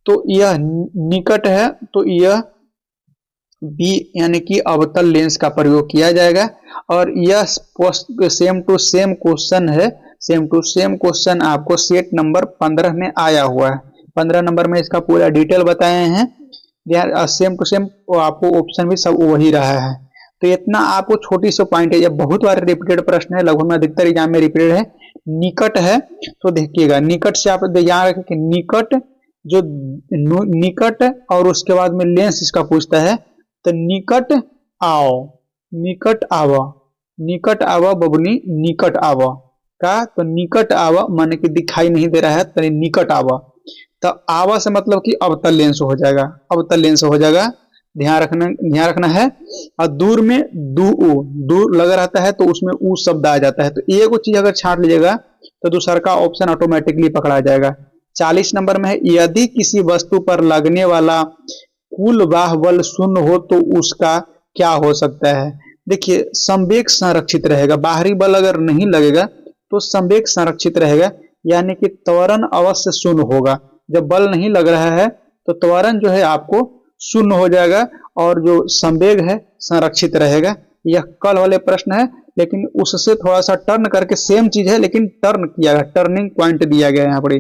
तो यह निकट है, तो यह बी यानी कि अवतल लेंस का प्रयोग किया जाएगा। और यह सेम टू सेम क्वेश्चन है, सेम टू सेम क्वेश्चन आपको सेट नंबर 15 में आया हुआ है। 15 नंबर में इसका पूरा डिटेल बताए हैं, सेम टू सेम आपको ऑप्शन भी सब वही रहा है। तो इतना आपको छोटी सी पॉइंट है, यह बहुत बार रिपीटेड प्रश्न है, लगभग अधिकतर एग्जाम में रिपीटेड है। निकट है तो देखिएगा, निकट से आप ध्यान रखें कि निकट जो निकट और उसके बाद में लेंस इसका पूछता है, तो निकट आओ, निकट आव, निकट आव बबुनी, निकट आव का, तो निकट आव माने कि दिखाई नहीं दे रहा है, तो निकट आव, तो आवा से मतलब कि अवतल लेंस हो जाएगा, अवतल लेंस हो जाएगा, ध्यान रखना है। और दूर में दूर लगा रहता है तो उसमें ऊ शब्द आ जाता है, तो एक चीज अगर छांट लीजिएगा तो दूसरा का ऑप्शन ऑटोमेटिकली पकड़ा जाएगा। 40 नंबर में है यदि किसी वस्तु पर लगने वाला कुल बाह बल शून्य हो तो उसका क्या हो सकता है? देखिए संवेग संरक्षित रहेगा, बाहरी बल अगर नहीं लगेगा तो संवेग संरक्षित रहेगा, यानी कि त्वरण अवश्य शून्य होगा। जब बल नहीं लग रहा है तो त्वरण जो है आपको शून्य हो जाएगा और जो संवेग है संरक्षित रहेगा। यह कल वाले प्रश्न है, लेकिन उससे थोड़ा सा टर्न करके सेम चीज है लेकिन टर्न किया गया, टर्निंग पॉइंट दिया गया यहाँ पर।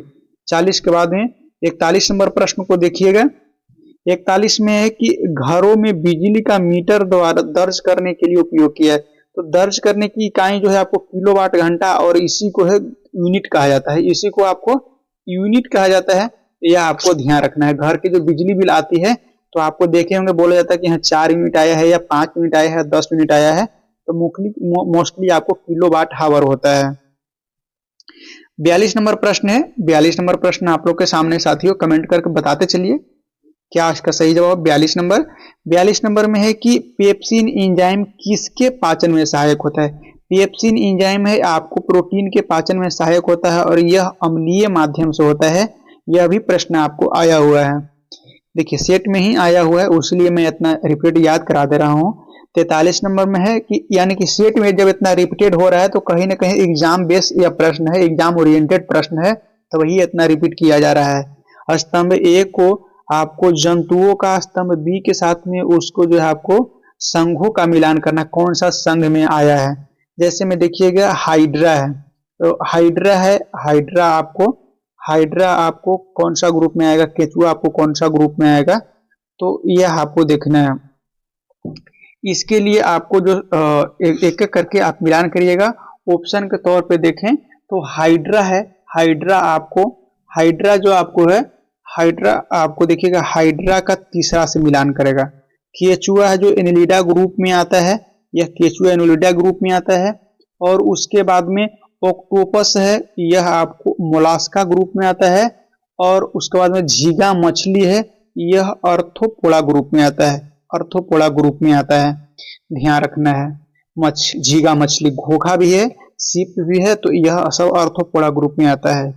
40 के बाद में 41 नंबर प्रश्न को देखिएगा। 41 में है कि घरों में बिजली का मीटर द्वारा दर्ज करने के लिए उपयोग किया है। तो दर्ज करने की इकाई जो है आपको किलोवाट घंटा, और इसी को है यूनिट कहा जाता है, इसी को आपको यूनिट कहा जाता है। यह आपको ध्यान रखना है। घर की जो बिजली बिल आती है तो आपको देखे होंगे बोला जाता है कि यहाँ 4 यूनिट आया है या 5 यूनिट आया है, 10 यूनिट आया है, तो मोस्टली आपको किलोवाट हावर होता है। 42 नंबर प्रश्न है। 42 नंबर प्रश्न आप लोग के सामने साथियों, कमेंट करके बताते चलिए क्या इसका सही जवाब। 42 नंबर में है कि पेप्सिन एंजाइम किसके पाचन में सहायक होता है? पेप्सिन एंजाइम है आपको प्रोटीन के पाचन में सहायक होता है और यह अम्लीय माध्यम से होता है। यह भी प्रश्न आपको आया हुआ है, देखिए सेट में ही आया हुआ है, उसलिए मैं इतना रिपीट याद करा दे रहा हूँ। 43 नंबर में है कि यानी कि सेट में जब इतना रिपीटेड हो रहा है तो कहीं ना कहीं एग्जाम बेस या प्रश्न है, एग्जाम ओरिएंटेड प्रश्न है, तो वही इतना रिपीट किया जा रहा है। स्तंभ ए को आपको जंतुओं का, स्तंभ बी के साथ में उसको जो है आपको संघों का मिलान करना, कौन सा संघ में आया है। जैसे में देखिएगा हाइड्रा है, तो हाइड्रा है, हाइड्रा आपको कौन सा ग्रुप में आएगा, केचुआ आपको कौन सा ग्रुप में आएगा, तो यह आपको देखना है। इसके लिए आपको जो एक एक करके आप मिलान करिएगा। ऑप्शन के तौर पे देखें तो हाइड्रा है, हाइड्रा जो आपको है, हाइड्रा आपको देखिएगा हाइड्रा का तीसरा से मिलान करेगा। केचुआ है जो एनिलिडा ग्रुप में आता है, यह केचुआ एनिलिडा ग्रुप में आता है। और उसके बाद में ऑक्टोपस है, यह आपको मोलास्का ग्रुप में आता है। और उसके बाद में झींगा मछली है, यह अर्थोपोडा ग्रुप में आता है, अर्थोपोडा ग्रुप में आता है, ध्यान रखना है। झींगा मछली, घोघा भी है, सीप भी है, तो यह सब अर्थोपोडा ग्रुप में आता है।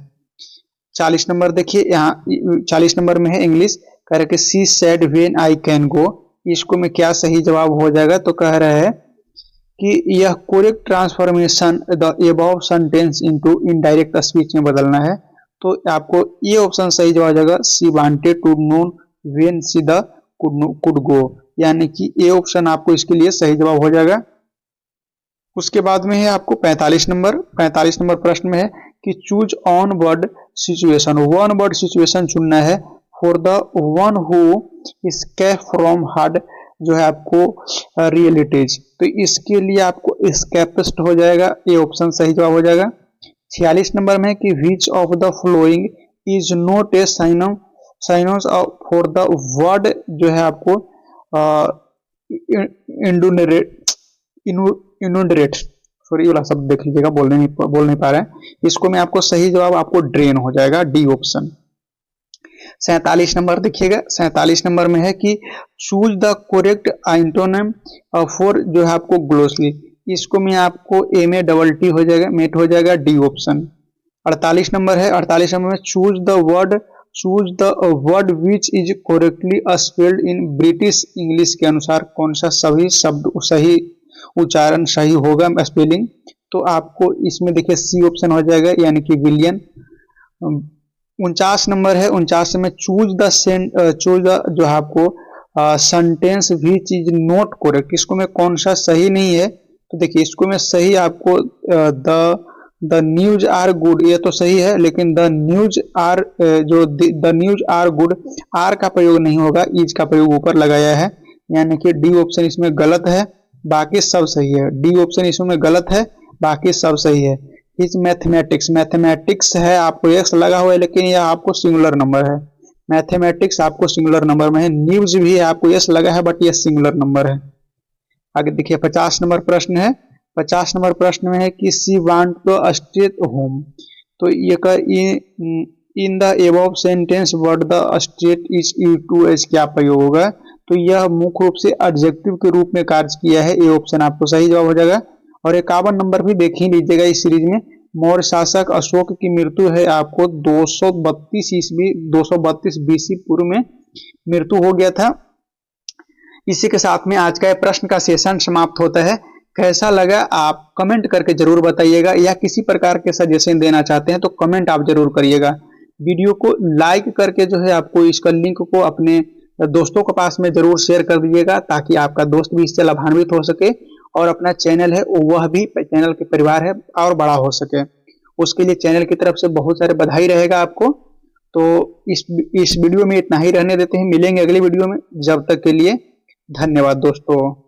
40 नंबर देखिए, यहाँ 40 नंबर में है इंग्लिश करके she said when I can go, इसको में क्या सही जवाब हो जाएगा, तो कह रहा है कि यह correct transformation the above sentence into indirect speech में बदलना है। तो आपको ये ऑप्शन सही जवाब हो जाएगा, she wanted to know when she the could go, यानी कि ये ऑप्शन आपको इसके लिए सही जवाब हो जाएगा। उसके बाद में है आपको 45 नंबर प्रश्न में है कि choose on word situation, one word situation चुनना है for the one who escape from hard जो है आपको रियलिटीज। तो इसके लिए आपको एस्केपिस्ट हो जाएगा, ये ऑप्शन सही जवाब हो जाएगा। 46 नंबर में है कि which of the following is not a synonym for the word जो है आपको इनुंडरेट, सॉरी ये वाला शब्द देख लीजिएगा, बोल नहीं पा रहे हैं इसको। में आपको सही जवाब आपको ड्रेन हो जाएगा, डी ऑप्शन। 47 नंबर देखिएगा, 47 नंबर में है कि choose the correct antonym for जो है आपको ग्लोसरी, इसको में आपको ए में डबल टी हो जाएगा, मेट हो जाएगा, डी ऑप्शन। 48 नंबर है, 48 नंबर में choose the word which is correctly spelled in British English के अनुसार कौन सा सभी शब्द सही उच्चारण सही होगा स्पेलिंग। तो आपको इसमें देखिए सी ऑप्शन हो जाएगा, यानी कि विलियन। 49 नंबर है, 49 में चूज द जो है आपको sentence which is not correct, इसको में कौन सा सही नहीं है। तो देखिए इसको में सही आपको द न्यूज आर गुड, ये तो सही है, लेकिन the news are good, are का प्रयोग नहीं होगा, इज का प्रयोग ऊपर लगाया है, यानी कि डी ऑप्शन इसमें गलत है, बाकी सब सही है। डी ऑप्शन इसमें गलत है, बाकी सब सही है। इस मैथमेटिक्स है, आपको एक्स लगा हुआ है, लेकिन यह आपको सिंगुलर नंबर है। मैथमेटिक्स आपको सिंगुलर नंबर में है। न्यूज भी है, आपको यस लगा है, बट यह सिंगुलर नंबर है। आगे देखिए 50 नंबर प्रश्न है। 50 नंबर प्रश्न में है कि she want to stay home, तो ये in the above sentence word the state is you to H क्या प्रयोग होगा। तो यह मुख्य रूप से एडजेक्टिव के रूप में कार्य किया है, ये ऑप्शन आपको सही जवाब हो जाएगा। और 51 नंबर भी देख ही लीजिएगा इस सीरीज में। मौर्य शासक अशोक की मृत्यु है आपको 232 बीसी पूर्व में मृत्यु हो गया था। इसी के साथ में आज का यह प्रश्न का सेशन समाप्त होता है। कैसा लगा आप कमेंट करके जरूर बताइएगा, या किसी प्रकार के सजेशन देना चाहते हैं तो कमेंट आप जरूर करिएगा। वीडियो को लाइक करके जो है आपको इसका लिंक को अपने दोस्तों के पास में जरूर शेयर कर दीजिएगा, ताकि आपका दोस्त भी इससे लाभान्वित हो सके और अपना चैनल है वह भी चैनल के परिवार है और बड़ा हो सके। उसके लिए चैनल की तरफ से बहुत सारे बधाई रहेगा आपको। तो इस वीडियो में इतना ही रहने देते हैं, मिलेंगे अगली वीडियो में। जब तक के लिए धन्यवाद दोस्तों।